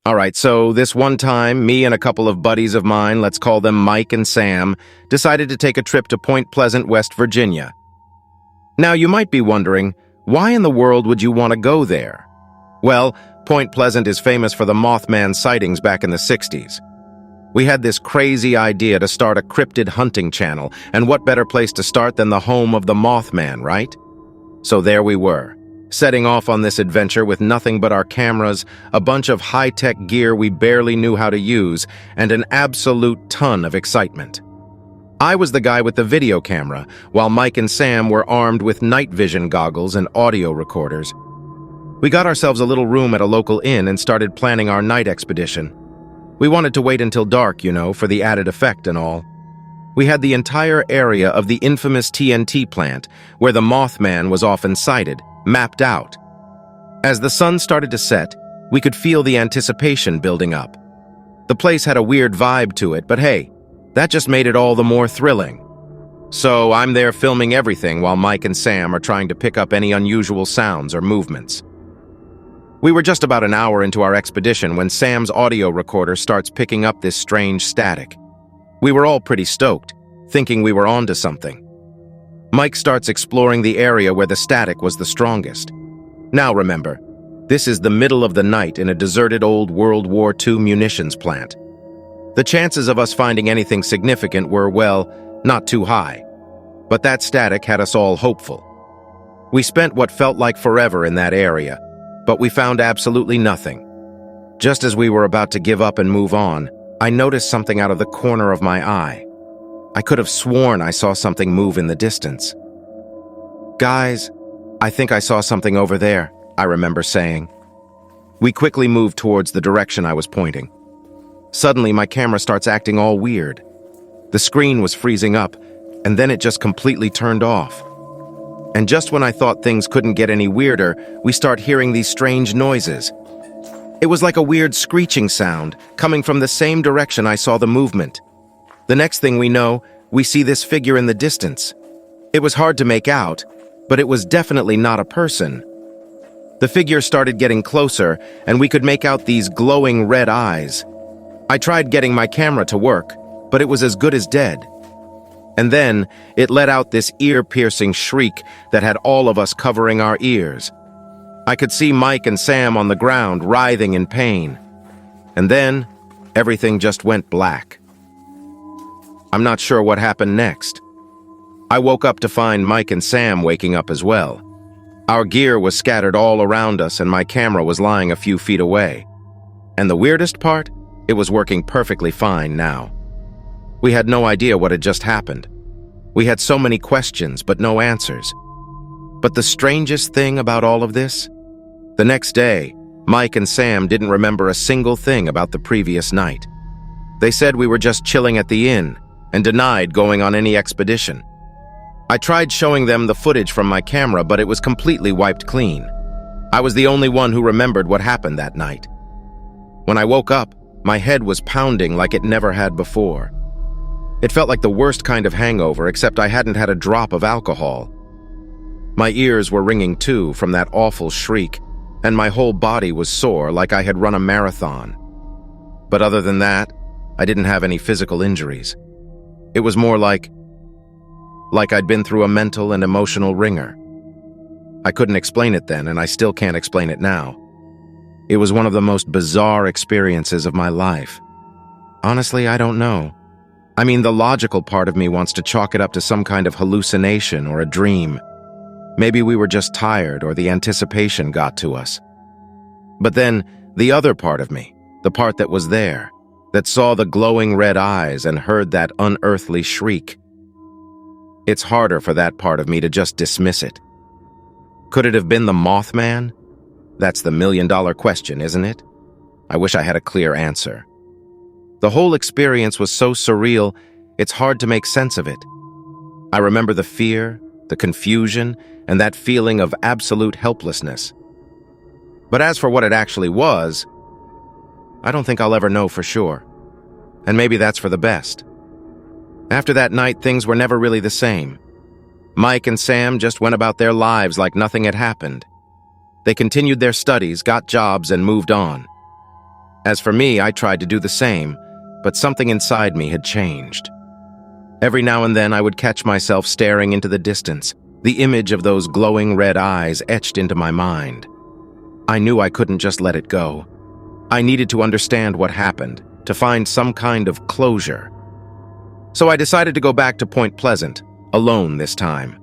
All right, so this one time, me and a couple of buddies of mine, let's call them Mike and Sam, decided to take a trip to Point Pleasant, West Virginia. Now, you might be wondering, why in the world would you want to go there? Well, Point Pleasant is famous for the Mothman sightings back in the 60s. We had this crazy idea to start a cryptid hunting channel, and what better place to start than the home of the Mothman, right? So there we were, setting off on this adventure with nothing but our cameras, a bunch of high-tech gear we barely knew how to use, and an absolute ton of excitement. I was the guy with the video camera, while Mike and Sam were armed with night vision goggles and audio recorders. We got ourselves a little room at a local inn and started planning our night expedition. We wanted to wait until dark, for the added effect and all. We had the entire area of the infamous TNT plant, where the Mothman was often sighted, mapped out. As the sun started to set, we could feel the anticipation building up. The place had a weird vibe to it, but hey, that just made it all the more thrilling. So I'm there filming everything while Mike and Sam are trying to pick up any unusual sounds or movements. We were just about an hour into our expedition when Sam's audio recorder starts picking up this strange static. We were all pretty stoked, thinking we were onto something. Mike starts exploring the area where the static was the strongest. Now remember, this is the middle of the night in a deserted old World War II munitions plant. The chances of us finding anything significant were, well, not too high. But that static had us all hopeful. We spent what felt like forever in that area, but we found absolutely nothing. Just as we were about to give up and move on, I noticed something out of the corner of my eye. I could have sworn I saw something move in the distance. "Guys, I think I saw something over there," I remember saying. We quickly moved towards the direction I was pointing. Suddenly, my camera starts acting all weird. The screen was freezing up, and then it just completely turned off. And just when I thought things couldn't get any weirder, we start hearing these strange noises. It was like a weird screeching sound, coming from the same direction I saw the movement. The next thing we know, we see this figure in the distance. It was hard to make out, but it was definitely not a person. The figure started getting closer, and we could make out these glowing red eyes. I tried getting my camera to work, but it was as good as dead. And then, it let out this ear-piercing shriek that had all of us covering our ears. I could see Mike and Sam on the ground, writhing in pain. And then, everything just went black. I'm not sure what happened next. I woke up to find Mike and Sam waking up as well. Our gear was scattered all around us, and my camera was lying a few feet away. And the weirdest part? It was working perfectly fine now. We had no idea what had just happened. We had so many questions, but no answers. But the strangest thing about all of this? The next day, Mike and Sam didn't remember a single thing about the previous night. They said we were just chilling at the inn and denied going on any expedition. I tried showing them the footage from my camera, but it was completely wiped clean. I was the only one who remembered what happened that night. When I woke up, my head was pounding like it never had before. It felt like the worst kind of hangover, except I hadn't had a drop of alcohol. My ears were ringing too from that awful shriek, and my whole body was sore like I had run a marathon. But other than that, I didn't have any physical injuries. It was more like I'd been through a mental and emotional ringer. I couldn't explain it then, and I still can't explain it now. It was one of the most bizarre experiences of my life. Honestly, I don't know. I mean, the logical part of me wants to chalk it up to some kind of hallucination or a dream. Maybe we were just tired or the anticipation got to us. But then, the other part of me, the part that was there, that saw the glowing red eyes and heard that unearthly shriek. It's harder for that part of me to just dismiss it. Could it have been the Mothman? That's the million-dollar question, isn't it? I wish I had a clear answer. The whole experience was so surreal, it's hard to make sense of it. I remember the fear, the confusion, and that feeling of absolute helplessness. But as for what it actually was, I don't think I'll ever know for sure. And maybe that's for the best. After that night, things were never really the same. Mike and Sam just went about their lives like nothing had happened. They continued their studies, got jobs, and moved on. As for me, I tried to do the same, but something inside me had changed. Every now and then I would catch myself staring into the distance, the image of those glowing red eyes etched into my mind. I knew I couldn't just let it go. I needed to understand what happened, to find some kind of closure. So I decided to go back to Point Pleasant, alone this time.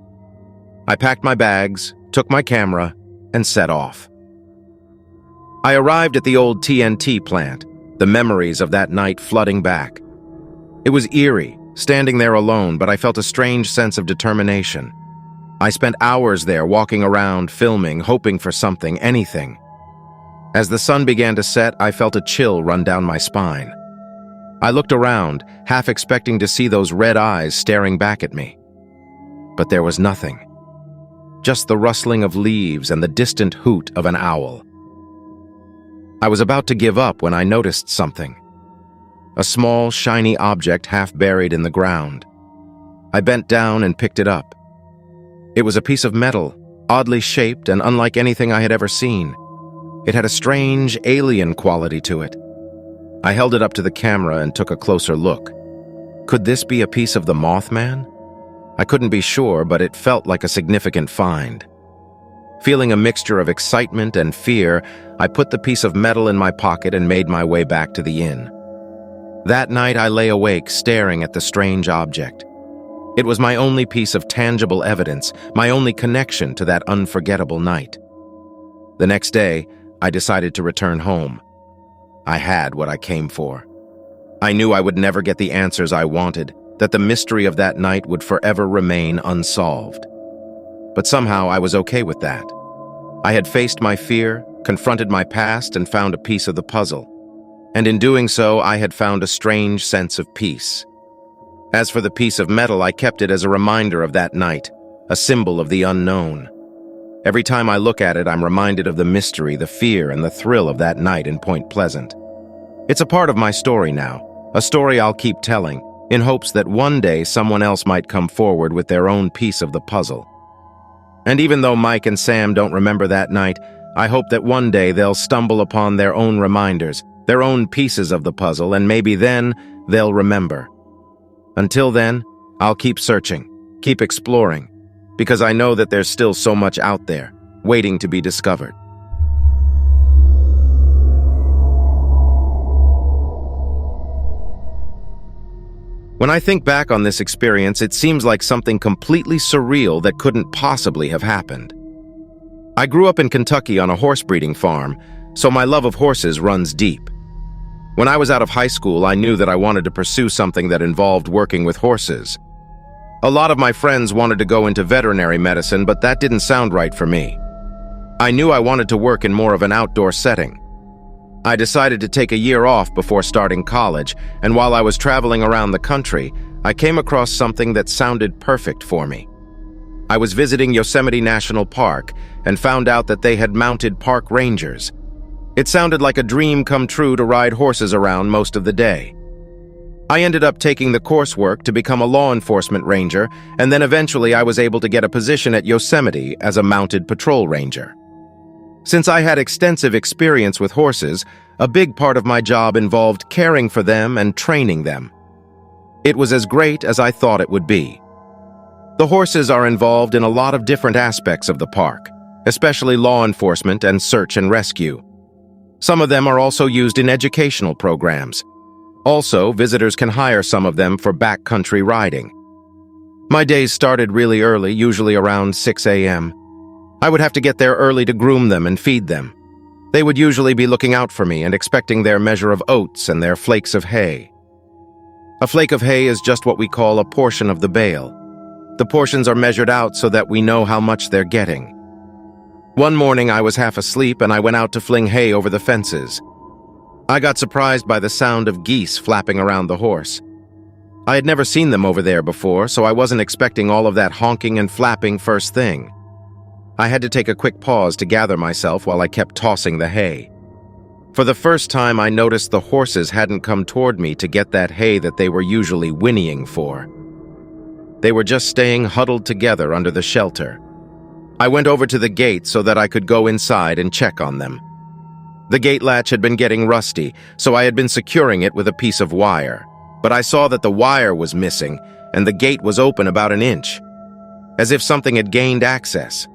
I packed my bags, took my camera, and set off. I arrived at the old TNT plant, the memories of that night flooding back. It was eerie, standing there alone, but I felt a strange sense of determination. I spent hours there walking around, filming, hoping for something, anything. As the sun began to set, I felt a chill run down my spine. I looked around, half expecting to see those red eyes staring back at me. But there was nothing. Just the rustling of leaves and the distant hoot of an owl. I was about to give up when I noticed something. A small, shiny object half buried in the ground. I bent down and picked it up. It was a piece of metal, oddly shaped and unlike anything I had ever seen. It had a strange, alien quality to it. I held it up to the camera and took a closer look. Could this be a piece of the Mothman? I couldn't be sure, but it felt like a significant find. Feeling a mixture of excitement and fear, I put the piece of metal in my pocket and made my way back to the inn. That night I lay awake, staring at the strange object. It was my only piece of tangible evidence, my only connection to that unforgettable night. The next day, I decided to return home. I had what I came for. I knew I would never get the answers I wanted, that the mystery of that night would forever remain unsolved. But somehow I was okay with that. I had faced my fear, confronted my past, and found a piece of the puzzle. And in doing so, I had found a strange sense of peace. As for the piece of metal, I kept it as a reminder of that night, a symbol of the unknown. Every time I look at it, I'm reminded of the mystery, the fear, and the thrill of that night in Point Pleasant. It's a part of my story now, a story I'll keep telling, in hopes that one day someone else might come forward with their own piece of the puzzle. And even though Mike and Sam don't remember that night, I hope that one day they'll stumble upon their own reminders, their own pieces of the puzzle, and maybe then they'll remember. Until then, I'll keep searching, keep exploring, because I know that there's still so much out there, waiting to be discovered. When I think back on this experience, it seems like something completely surreal that couldn't possibly have happened. I grew up in Kentucky on a horse breeding farm, so my love of horses runs deep. When I was out of high school, I knew that I wanted to pursue something that involved working with horses. A lot of my friends wanted to go into veterinary medicine, but that didn't sound right for me. I knew I wanted to work in more of an outdoor setting. I decided to take a year off before starting college, and while I was traveling around the country, I came across something that sounded perfect for me. I was visiting Yosemite National Park and found out that they had mounted park rangers. It sounded like a dream come true to ride horses around most of the day. I ended up taking the coursework to become a law enforcement ranger, and then eventually I was able to get a position at Yosemite as a mounted patrol ranger. Since I had extensive experience with horses, a big part of my job involved caring for them and training them. It was as great as I thought it would be. The horses are involved in a lot of different aspects of the park, especially law enforcement and search and rescue. Some of them are also used in educational programs. Also, visitors can hire some of them for backcountry riding. My days started really early, usually around 6 a.m. I would have to get there early to groom them and feed them. They would usually be looking out for me and expecting their measure of oats and their flakes of hay. A flake of hay is just what we call a portion of the bale. The portions are measured out so that we know how much they're getting. One morning I was half asleep and I went out to fling hay over the fences. I got surprised by the sound of geese flapping around the horse. I had never seen them over there before, so I wasn't expecting all of that honking and flapping first thing. I had to take a quick pause to gather myself while I kept tossing the hay. For the first time, I noticed the horses hadn't come toward me to get that hay that they were usually whinnying for. They were just staying huddled together under the shelter. I went over to the gate so that I could go inside and check on them. The gate latch had been getting rusty, so I had been securing it with a piece of wire. But I saw that the wire was missing, and the gate was open about an inch, as if something had gained access.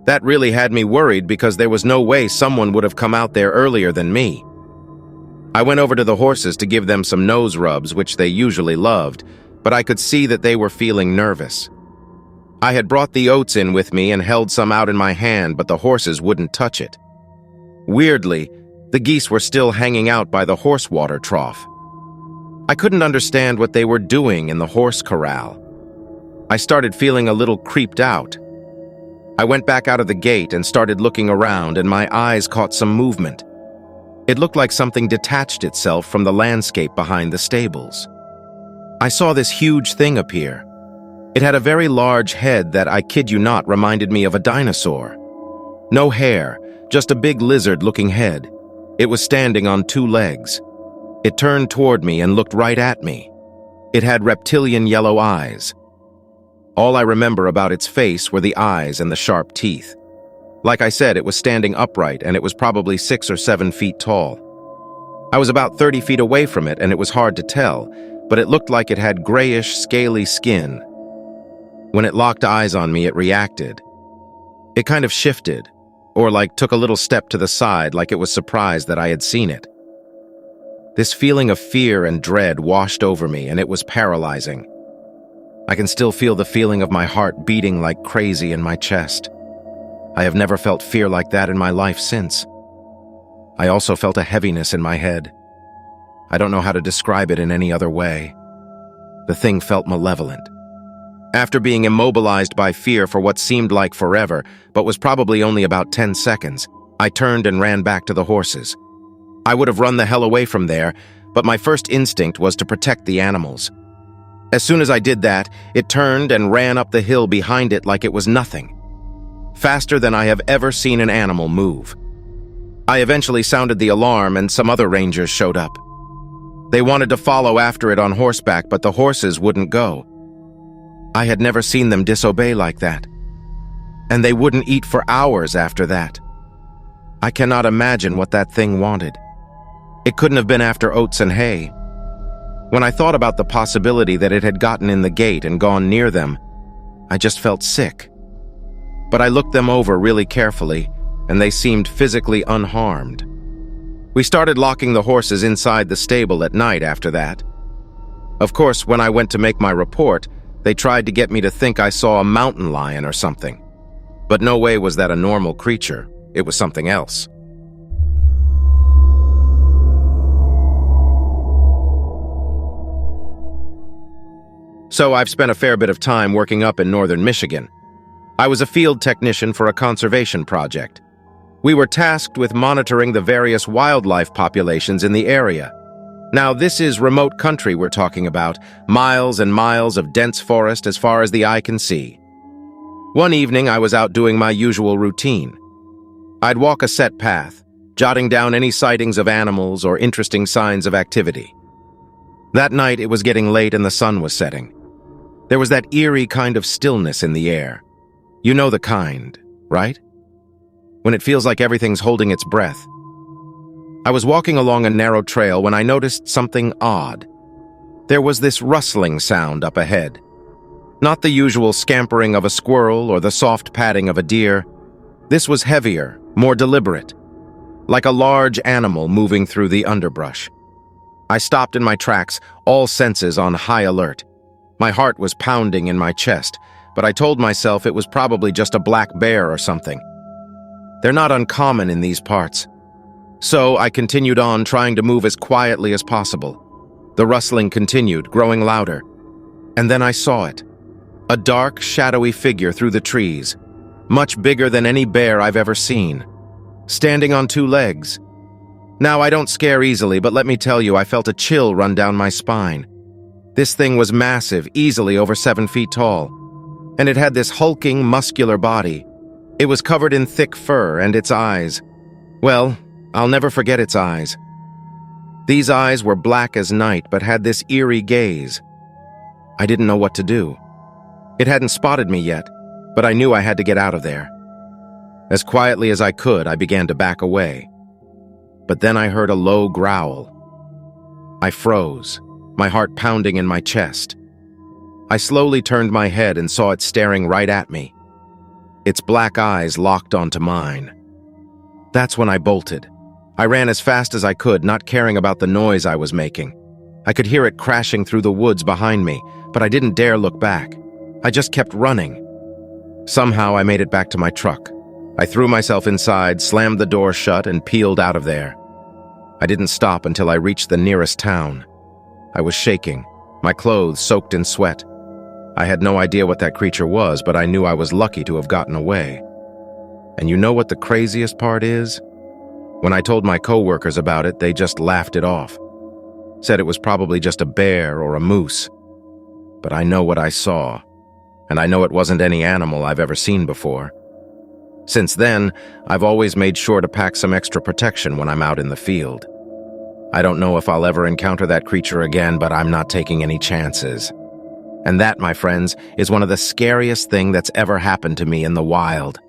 That really had me worried because there was no way someone would have come out there earlier than me. I went over to the horses to give them some nose rubs, which they usually loved, but I could see that they were feeling nervous. I had brought the oats in with me and held some out in my hand, but the horses wouldn't touch it. Weirdly, the geese were still hanging out by the horse water trough. I couldn't understand what they were doing in the horse corral. I started feeling a little creeped out. I went back out of the gate and started looking around, and my eyes caught some movement. It looked like something detached itself from the landscape behind the stables. I saw this huge thing appear. It had a very large head that, I kid you not, reminded me of a dinosaur. No hair, just a big lizard-looking head. It was standing on 2 legs. It turned toward me and looked right at me. It had reptilian yellow eyes. All I remember about its face were the eyes and the sharp teeth. Like I said, it was standing upright, and it was probably 6 or 7 feet tall. I was about 30 feet away from it, and it was hard to tell, but it looked like it had grayish, scaly skin. When it locked eyes on me, it reacted. It kind of shifted, or took a little step to the side, like it was surprised that I had seen it. This feeling of fear and dread washed over me, and it was paralyzing. I can still feel the feeling of my heart beating like crazy in my chest. I have never felt fear like that in my life since. I also felt a heaviness in my head. I don't know how to describe it in any other way. The thing felt malevolent. After being immobilized by fear for what seemed like forever, but was probably only about 10 seconds, I turned and ran back to the horses. I would have run the hell away from there, but my first instinct was to protect the animals. As soon as I did that, it turned and ran up the hill behind it like it was nothing. Faster than I have ever seen an animal move. I eventually sounded the alarm, and some other rangers showed up. They wanted to follow after it on horseback, but the horses wouldn't go. I had never seen them disobey like that. And they wouldn't eat for hours after that. I cannot imagine what that thing wanted. It couldn't have been after oats and hay. When I thought about the possibility that it had gotten in the gate and gone near them, I just felt sick. But I looked them over really carefully, and they seemed physically unharmed. We started locking the horses inside the stable at night after that. Of course, when I went to make my report, they tried to get me to think I saw a mountain lion or something. But no way was that a normal creature. It was something else. So I've spent a fair bit of time working up in northern Michigan. I was a field technician for a conservation project. We were tasked with monitoring the various wildlife populations in the area. Now, this is remote country we're talking about, miles and miles of dense forest as far as the eye can see. One evening, I was out doing my usual routine. I'd walk a set path, jotting down any sightings of animals or interesting signs of activity. That night, it was getting late and the sun was setting. There was that eerie kind of stillness in the air. You know the kind, right? When it feels like everything's holding its breath. I was walking along a narrow trail when I noticed something odd. There was this rustling sound up ahead. Not the usual scampering of a squirrel or the soft padding of a deer. This was heavier, more deliberate, like a large animal moving through the underbrush. I stopped in my tracks, all senses on high alert. My heart was pounding in my chest, but I told myself it was probably just a black bear or something. They're not uncommon in these parts. So I continued on, trying to move as quietly as possible. The rustling continued, growing louder. And then I saw it. A dark, shadowy figure through the trees, much bigger than any bear I've ever seen, standing on 2 legs. Now, I don't scare easily, but let me tell you, I felt a chill run down my spine. This thing was massive, easily over 7 feet tall, and it had this hulking, muscular body. It was covered in thick fur, and its eyes, well, I'll never forget its eyes. These eyes were black as night, but had this eerie gaze. I didn't know what to do. It hadn't spotted me yet, but I knew I had to get out of there. As quietly as I could, I began to back away. But then I heard a low growl. I froze, my heart pounding in my chest. I slowly turned my head and saw it staring right at me. Its black eyes locked onto mine. That's when I bolted. I ran as fast as I could, not caring about the noise I was making. I could hear it crashing through the woods behind me, but I didn't dare look back. I just kept running. Somehow I made it back to my truck. I threw myself inside, slammed the door shut, and peeled out of there. I didn't stop until I reached the nearest town. I was shaking, my clothes soaked in sweat. I had no idea what that creature was, but I knew I was lucky to have gotten away. And you know what the craziest part is? When I told my coworkers about it, they just laughed it off. Said it was probably just a bear or a moose. But I know what I saw, and I know it wasn't any animal I've ever seen before. Since then, I've always made sure to pack some extra protection when I'm out in the field. I don't know if I'll ever encounter that creature again, but I'm not taking any chances. And that, my friends, is one of the scariest things that's ever happened to me in the wild.